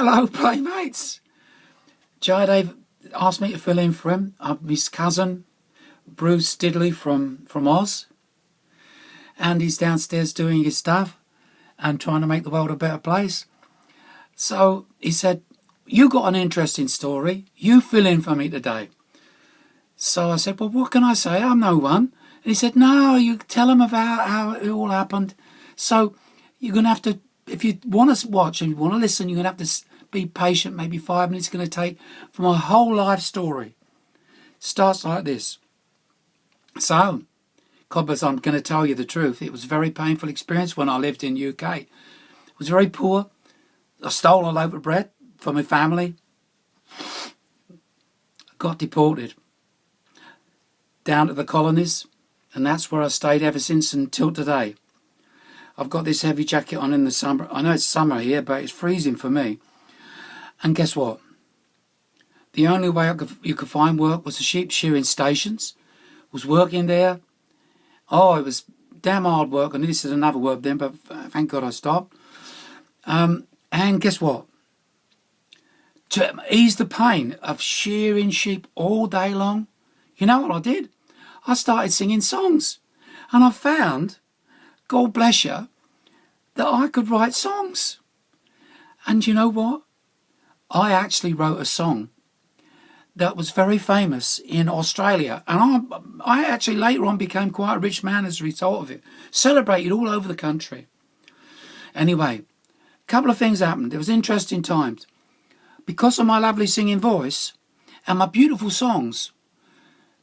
hello, playmates. J. Dave asked me to fill in for him. I'm his cousin, Bruce Diddley from Oz. And he's downstairs doing his stuff and trying to make the world a better place. So he said, you got an interesting story. You fill in for me today. So I said, well, what can I say? I'm no one. And he said, no, you tell him about how it all happened. So you're going to have to, if you want to watch and you want to listen, you're going to have to be patient. Maybe 5 minutes it's going to take from a whole life story. Starts like this. So, Cobbers, I'm going to tell you the truth. It was a very painful experience when I lived in UK. I was very poor. I stole a loaf of bread from my family. Got deported down to the colonies, and that's where I stayed ever since until today. I've got this heavy jacket on in the summer. I know it's summer here, but it's freezing for me. And guess what? The only way you could find work was the sheep shearing stations. Was working there. Oh, it was damn hard work. And this is another word then, but thank God I stopped. And guess what? To ease the pain of shearing sheep all day long, you know what I did? I started singing songs. And I found, God bless you, that I could write songs. And you know what? I actually wrote a song that was very famous in Australia. And I actually later on became quite a rich man as a result of it. Celebrated all over the country. Anyway, a couple of things happened. It was interesting times. Because of my lovely singing voice and my beautiful songs,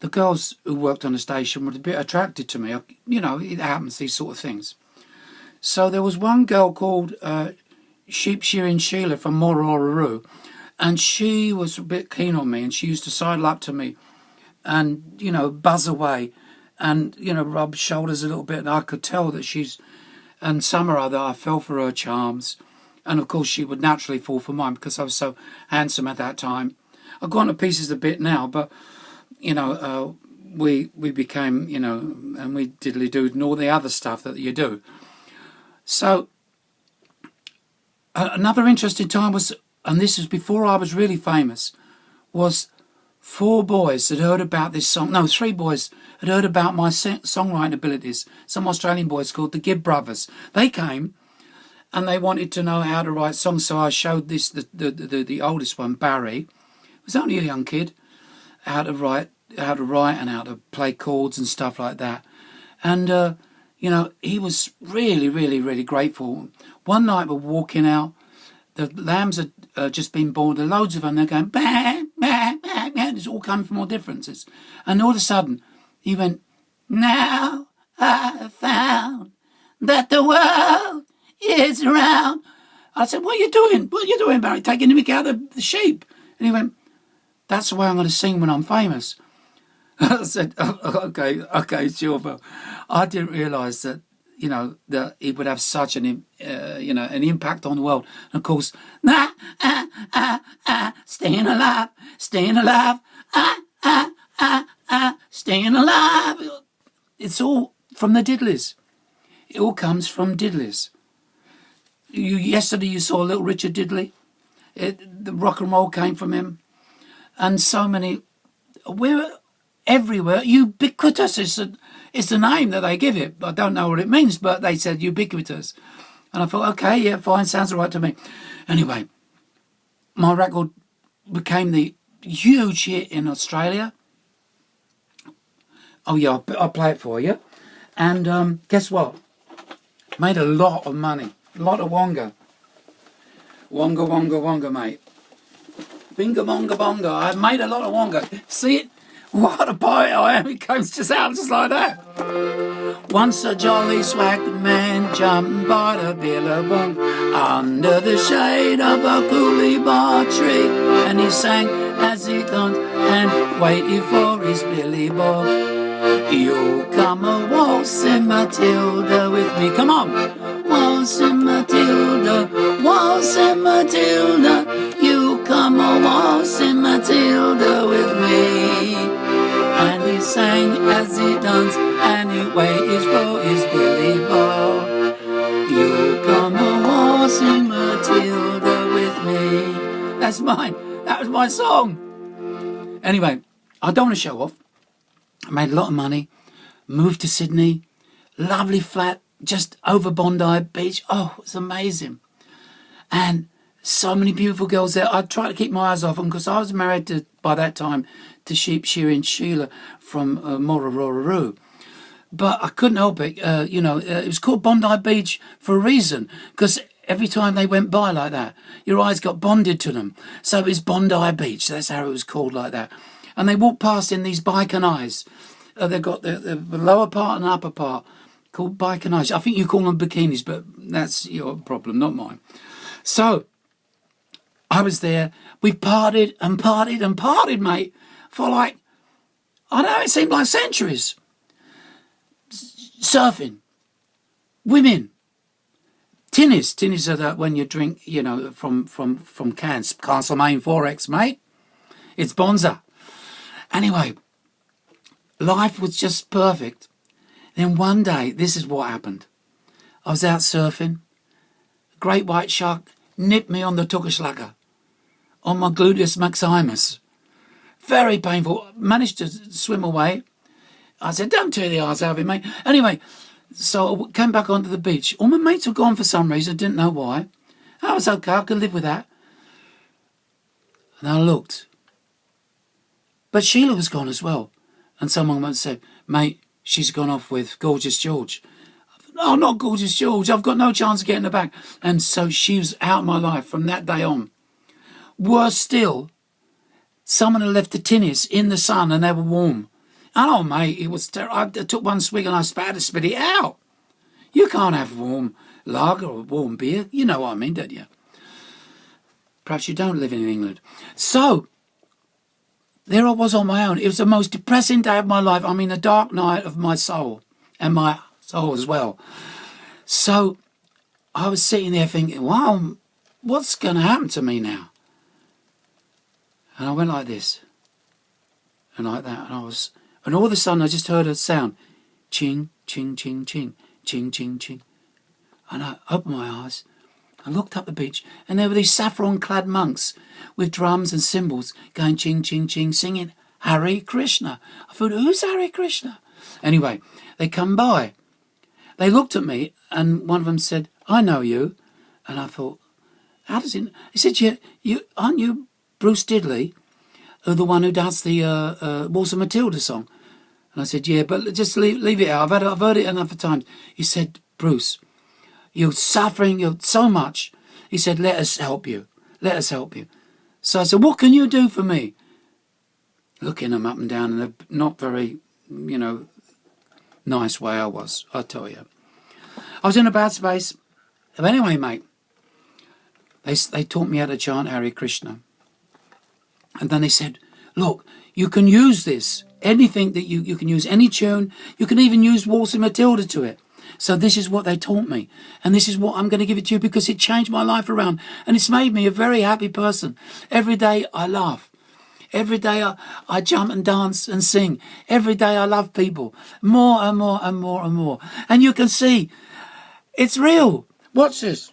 the girls who worked on the station were a bit attracted to me. You know, it happens, these sort of things. So there was one girl called Sheep Shearing Sheila from Morororo, and she was a bit keen on me, and she used to sidle up to me and, you know, buzz away and, you know, rub shoulders a little bit, and I could tell that she's, and somehow or other I fell for her charms. And of course she would naturally fall for mine because I was so handsome at that time. I've gone to pieces a bit now, but, you know, we became, you know, and we diddly-do and all the other stuff that you do. So another interesting time was, and this was before I was really famous, was 4 boys had heard about this song. No, 3 boys had heard about my songwriting abilities. Some Australian boys called the Gibb Brothers. They came and they wanted to know how to write songs. So I showed this, the oldest one, Barry, who was only a young kid, how to write and how to play chords and stuff like that. And, you know, he was really, really, really grateful. One night we're walking out, the lambs had just been born, there are loads of them, they're going, bah, bah, bah, bah. It's all coming from all differences. And all of a sudden, he went, now I found that the world is round. I said, what are you doing? What are you doing, Barry? Taking the mick out of the sheep? And he went, that's the way I'm going to sing when I'm famous. I said, oh, okay, sure, but I didn't realise that, you know, that it would have such an, you know, an impact on the world. And of course, staying alive, staying alive, staying alive. It's all from the Diddleys. It all comes from Diddleys. Yesterday you saw Little Richard Diddley. The rock and roll came from him. And so many, we're everywhere. Ubiquitous is the name that they give it. I don't know what it means, but they said ubiquitous. And I thought, okay, yeah, fine, sounds all right to me. Anyway, my record became the huge hit in Australia. Oh yeah, I'll play it for you. And guess what? Made a lot of money. A lot of wonga. Wonga, wonga, wonga, mate. Binga, bonga, bonga. I've made a lot of wonga. See it? What a poet I am. It comes just out just like that. Once a jolly swag man jumped by the billabong under the shade of a coolibah tree, and he sang as he danced and waited for his billy bob. You come a waltzing Matilda with me. Come on. Waltzing Matilda, waltzing Matilda. You come a waltzing Matilda with me. And he sang as he danced and he waited for his billy bob. You come a waltzing Matilda with me. That's mine. That was my song. Anyway, I don't want to show off. I made a lot of money, moved to Sydney, lovely flat, just over Bondi Beach. Oh, it was amazing. And so many beautiful girls there. I tried to keep my eyes off them because I was married to, by that time, to sheep shearing Sheila from Morororo. But I couldn't help it. It was called Bondi Beach for a reason, because every time they went by like that, your eyes got bonded to them. So it was Bondi Beach. That's how it was called like that. And they walked past in these bike and eyes. They've got the lower part and upper part called bike and eyes. I think you call them bikinis, but that's your problem, not mine. So I was there. We partied and partied and partied, mate, for like, I don't know, it seemed like centuries. Surfing, women, tinnies. Tinnies are that when you drink, from cans. Castlemaine 4X, mate. It's Bonza. Anyway, life was just perfect. Then one day, this is what happened. I was out surfing. A great white shark nipped me on the Tukaschlacker, on my gluteus maximus. Very painful. Managed to swim away. I said, don't tear the arse out of it, mate. Anyway, so I came back onto the beach. All my mates were gone for some reason. Didn't know why. I was okay. I could live with that. And I looked. But Sheila was gone as well. And someone once said, mate, she's gone off with Gorgeous George. No, not Gorgeous George. I've got no chance of getting her back. And so she was out of my life from that day on. Worse still, someone had left the tinnies in the sun and they were warm. Oh, mate, it was terrible. I took one swig and I had to spit it out. You can't have warm lager or warm beer. You know what I mean, don't you? Perhaps you don't live in England. So, there I was on my own. It was the most depressing day of my life. I mean, the dark night of my soul, and my soul as well. So, I was sitting there thinking, wow, what's going to happen to me now? And I went like this, and like that, and all of a sudden I just heard a sound, ching, ching, ching, ching, ching, ching, ching. And I opened my eyes, I looked up the beach, and there were these saffron-clad monks with drums and cymbals going ching, ching, ching, singing Hare Krishna. I thought, who's Hare Krishna? Anyway, they come by. They looked at me, and one of them said, I know you. And I thought, how does it... He said, you aren't you Bruce Diddley, the one who does the Waltz of Matilda song? And I said, yeah, but just leave it out. I've heard it enough times. He said, Bruce, you're suffering so much. He said, let us help you. Let us help you. So I said, what can you do for me? Looking them up and down in a not very, nice way I tell you. I was in a bad space. But anyway, mate, they taught me how to chant Hare Krishna. And then they said, look, you can use this. Anything that you can use, any tune. You can even use Waltz and Matilda to it. So this is what they taught me. And this is what I'm going to give it to you because it changed my life around. And it's made me a very happy person. Every day I laugh. Every day I jump and dance and sing. Every day I love people. More and more and more and more. And you can see, it's real. Watch this.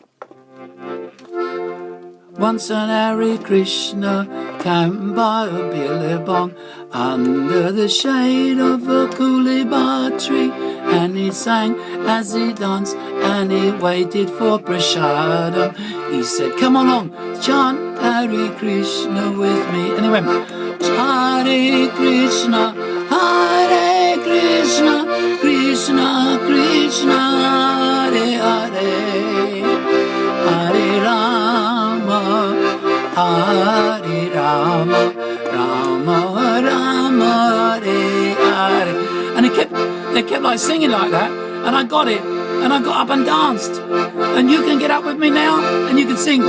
Once an Hare Krishna came by a billabong under the shade of a coolibah tree, and he sang as he danced and he waited for prasadam. He said, come along, chant Hare Krishna with me. And he went, Hare Krishna, Krishna Krishna, Hare Hare, Hare Rama, Hare Rama, Rama Rama, Hare Hare. And they kept like singing like that, and I got it, and I got up and danced. And you can get up with me now, and you can sing.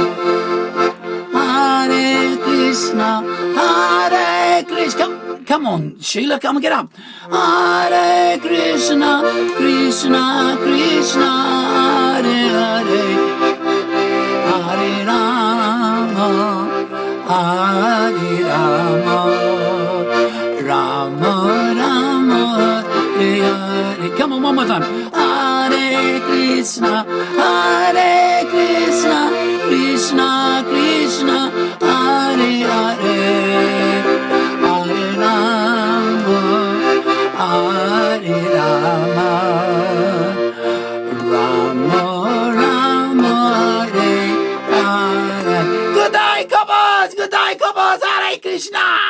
Hare Krishna, Hare Krishna. Come on, Sheila, come and get up. Hare Krishna, Krishna Krishna, Hare Hare, Hare Rama, Hare Rama, Rama Rama, Hare Hare. Come on, one more time. Hare Krishna, Krishna Krishna, Hare Krishna!